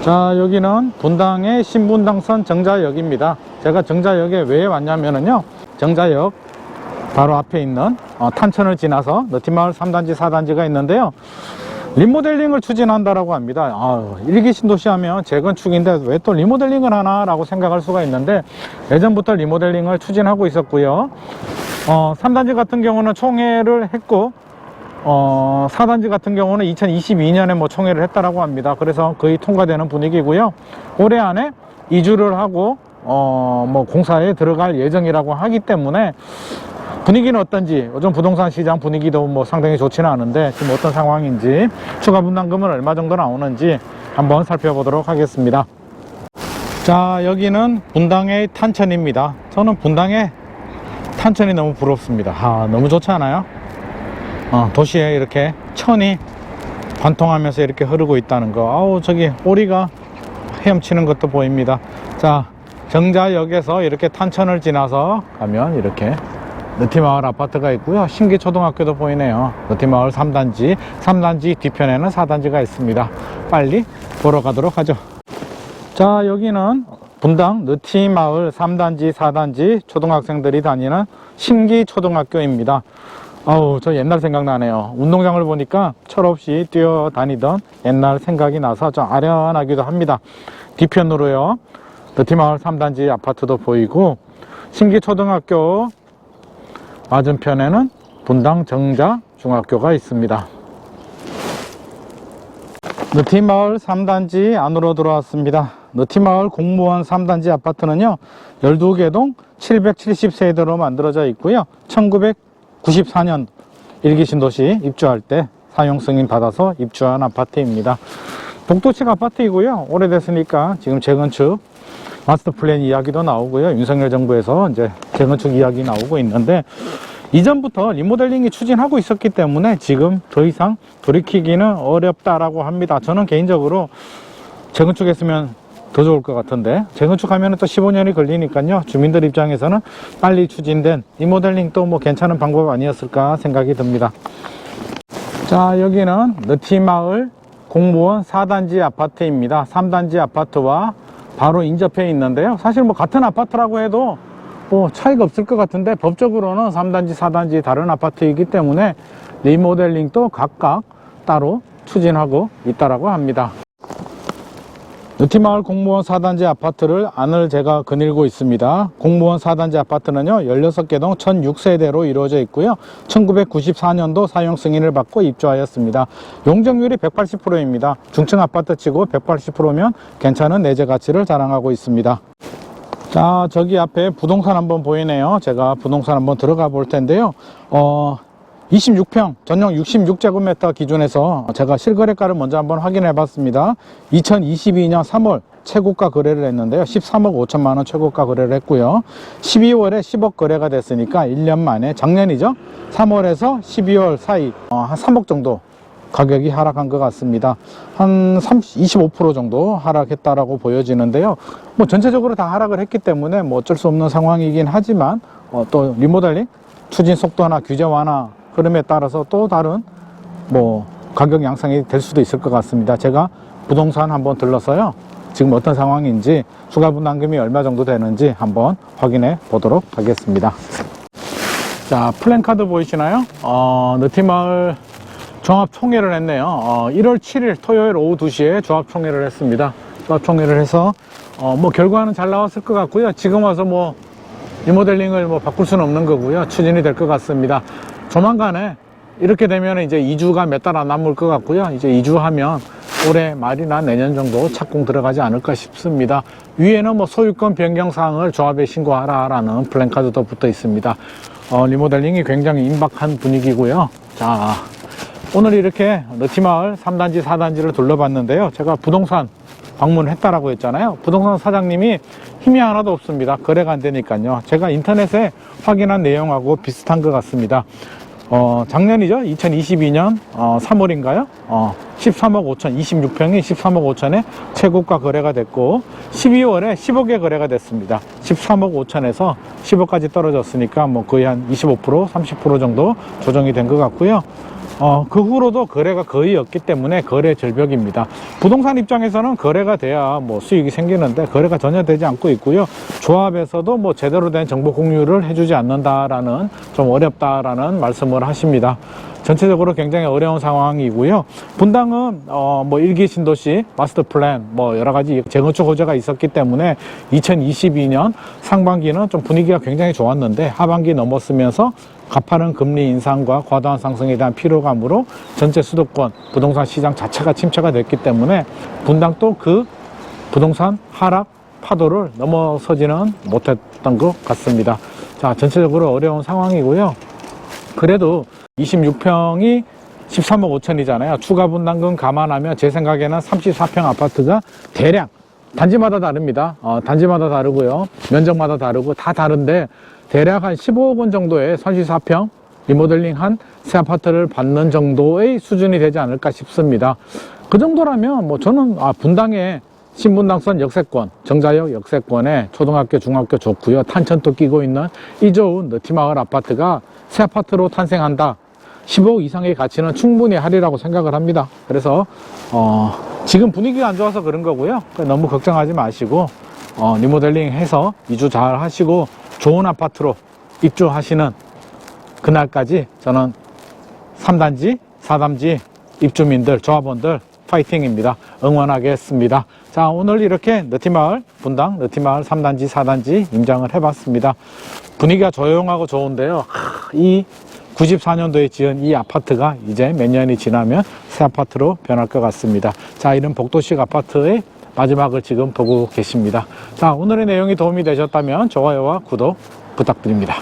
자, 여기는 분당의 신분당선 정자역입니다. 제가 정자역에 왜 왔냐면요, 정자역 바로 앞에 있는 탄천을 지나서 너티마을 3단지 4단지가 있는데요, 리모델링을 추진한다라고 합니다. 일기 신도시 하면 재건축인데 왜 또 리모델링을 하나 라고 생각할 수가 있는데, 예전부터 리모델링을 추진하고 있었고요. 3단지 같은 경우는 총회를 했고, 4단지 같은 경우는 2022년에 뭐 총회를 했다라고 합니다. 그래서 거의 통과되는 분위기고요. 올해 안에 이주를 하고 뭐 공사에 들어갈 예정이라고 하기 때문에, 분위기는 어떤지, 요즘 부동산 시장 분위기도 뭐 상당히 좋지는 않은데 지금 어떤 상황인지, 추가 분담금은 얼마 정도 나오는지 한번 살펴보도록 하겠습니다. 자, 여기는 분당의 탄천입니다. 저는 분당의 탄천이 너무 부럽습니다. 너무 좋지 않아요? 도시에 이렇게 천이 관통하면서 이렇게 흐르고 있다는 거. 저기 오리가 헤엄치는 것도 보입니다. 자, 정자역에서 이렇게 탄천을 지나서 가면 이렇게 너티마을 아파트가 있고요. 신기초등학교도 보이네요. 너티마을 3단지, 3단지 뒤편에는 4단지가 있습니다. 빨리 보러 가도록 하죠. 자, 여기는 분당 너티마을 3단지, 4단지 초등학생들이 다니는 신기초등학교입니다. 저 옛날 생각나네요. 운동장을 보니까 철없이 뛰어다니던 옛날 생각이 나서 좀 아련하기도 합니다. 뒤편으로요, 너티마을 3단지 아파트도 보이고, 신기초등학교 맞은편에는 분당 정자 중학교가 있습니다. 너티마을 3단지 안으로 들어왔습니다. 너티마을 공무원 3단지 아파트는요, 12개동 770세대로 만들어져 있고요. 1994년 일기신도시 입주할 때 사용 승인 받아서 입주한 아파트입니다. 복도식 아파트이고요. 오래됐으니까 지금 재건축 마스터 플랜 이야기도 나오고요. 윤석열 정부에서 이제 재건축 이야기 나오고 있는데, 이전부터 리모델링이 추진하고 있었기 때문에 지금 더 이상 돌이키기는 어렵다라고 합니다. 저는 개인적으로 재건축했으면 더 좋을 것 같은데, 재건축하면 또 15년이 걸리니까요, 주민들 입장에서는 빨리 추진된 리모델링도 뭐 괜찮은 방법 아니었을까 생각이 듭니다. 자, 여기는 너티마을 공무원 4단지 아파트입니다. 3단지 아파트와 바로 인접해 있는데요, 사실 뭐 같은 아파트라고 해도 뭐 차이가 없을 것 같은데, 법적으로는 3단지 4단지 다른 아파트이기 때문에 리모델링도 각각 따로 추진하고 있다라고 합니다. 너티마을 공무원 4단지 아파트를 안을 제가 거닐고 있습니다. 공무원 4단지 아파트는요, 16개동 1006세대로 이루어져 있고요. 1994년도 사용 승인을 받고 입주하였습니다. 용적률이 180%입니다. 중층 아파트치고 180%면 괜찮은 내재 가치를 자랑하고 있습니다. 자, 저기 앞에 부동산 한번 보이네요. 제가 부동산 한번 들어가 볼 텐데요. 26평, 전용 66제곱미터 기준에서 제가 실거래가를 먼저 한번 확인해 봤습니다. 2022년 3월 최고가 거래를 했는데요, 13억 5천만 원 최고가 거래를 했고요. 12월에 10억 거래가 됐으니까 1년 만에, 작년이죠, 3월에서 12월 사이 한 3억 정도 가격이 하락한 것 같습니다. 한 25% 정도 하락했다라고 보여지는데요. 뭐 전체적으로 다 하락을 했기 때문에 뭐 어쩔 수 없는 상황이긴 하지만, 또 리모델링 추진 속도나 규제 완화 흐름에 따라서 또 다른 뭐 가격 양상이 될 수도 있을 것 같습니다. 제가 부동산 한번 들러서요, 지금 어떤 상황인지, 추가 분담금이 얼마 정도 되는지 한번 확인해 보도록 하겠습니다. 자, 플랜카드 보이시나요? 너티마을 종합총회를 했네요. 1월 7일 토요일 오후 2시에 조합총회를 했습니다. 조합총회를 해서 뭐 결과는 잘 나왔을 것 같고요. 지금 와서 뭐 리모델링을 뭐 바꿀 수는 없는 거고요. 추진이 될 것 같습니다. 조만간에 이렇게 되면 이제 2주가 몇 달 안 남을 것 같고요. 이제 2주하면 올해 말이나 내년 정도 착공 들어가지 않을까 싶습니다. 위에는 뭐 소유권 변경 사항을 조합에 신고하라라는 플랜카드도 붙어 있습니다. 리모델링이 굉장히 임박한 분위기고요. 자, 오늘 이렇게 너티마을 3단지 4단지를 둘러봤는데요, 제가 부동산 방문을 했다라고 했잖아요. 부동산 사장님이 힘이 하나도 없습니다. 거래가 안 되니까요. 제가 인터넷에 확인한 내용하고 비슷한 것 같습니다. 작년이죠, 2022년 3월인가요? 13억 5천, 26평이 13억 5천에 최고가 거래가 됐고, 12월에 10억에 거래가 됐습니다. 13억 5천에서 10억까지 떨어졌으니까 뭐 거의 한 25%, 30% 정도 조정이 된 것 같고요. 그 후로도 거래가 거의 없기 때문에 거래 절벽입니다. 부동산 입장에서는 거래가 돼야 뭐 수익이 생기는데 거래가 전혀 되지 않고 있고요. 조합에서도 뭐 제대로 된 정보 공유를 해주지 않는다라는, 좀 어렵다라는 말씀을 하십니다. 전체적으로 굉장히 어려운 상황이고요. 분당은 뭐 일기 신도시 마스터 플랜 뭐 여러 가지 재건축 호재가 있었기 때문에 2022년 상반기는 좀 분위기가 굉장히 좋았는데 하반기 넘었으면서 가파른 금리 인상과 과도한 상승에 대한 피로감으로 전체 수도권 부동산 시장 자체가 침체가 됐기 때문에 분당도 그 부동산 하락 파도를 넘어서지는 못했던 것 같습니다. 자, 전체적으로 어려운 상황이고요. 그래도 26평이 13억 5천이잖아요. 추가 분담금 감안하면 제 생각에는 34평 아파트가 대략 단지마다 다릅니다. 단지마다 다르고요. 면적마다 다르고 다 다른데 대략 한 15억 원 정도의 34평 리모델링한 새 아파트를 받는 정도의 수준이 되지 않을까 싶습니다. 그 정도라면 뭐 저는 분당에 신분당선 역세권, 정자역 역세권에 초등학교, 중학교 좋고요. 탄천도 끼고 있는 이 좋은 너티마을 아파트가 새 아파트로 탄생한다. 15억 이상의 가치는 충분히 하리라고 생각을 합니다. 그래서 지금 분위기가 안 좋아서 그런 거고요. 너무 걱정하지 마시고 리모델링 해서 이주 잘 하시고 좋은 아파트로 입주하시는 그날까지 저는 3단지, 4단지 입주민들, 조합원들 파이팅입니다. 응원하겠습니다. 자, 오늘 이렇게 너티마을, 분당 너티마을 3단지, 4단지 임장을 해봤습니다. 분위기가 조용하고 좋은데요. 이 94년도에 지은 이 아파트가 이제 몇 년이 지나면 새 아파트로 변할 것 같습니다. 자, 이런 복도식 아파트의 마지막을 지금 보고 계십니다. 자, 오늘의 내용이 도움이 되셨다면 좋아요와 구독 부탁드립니다.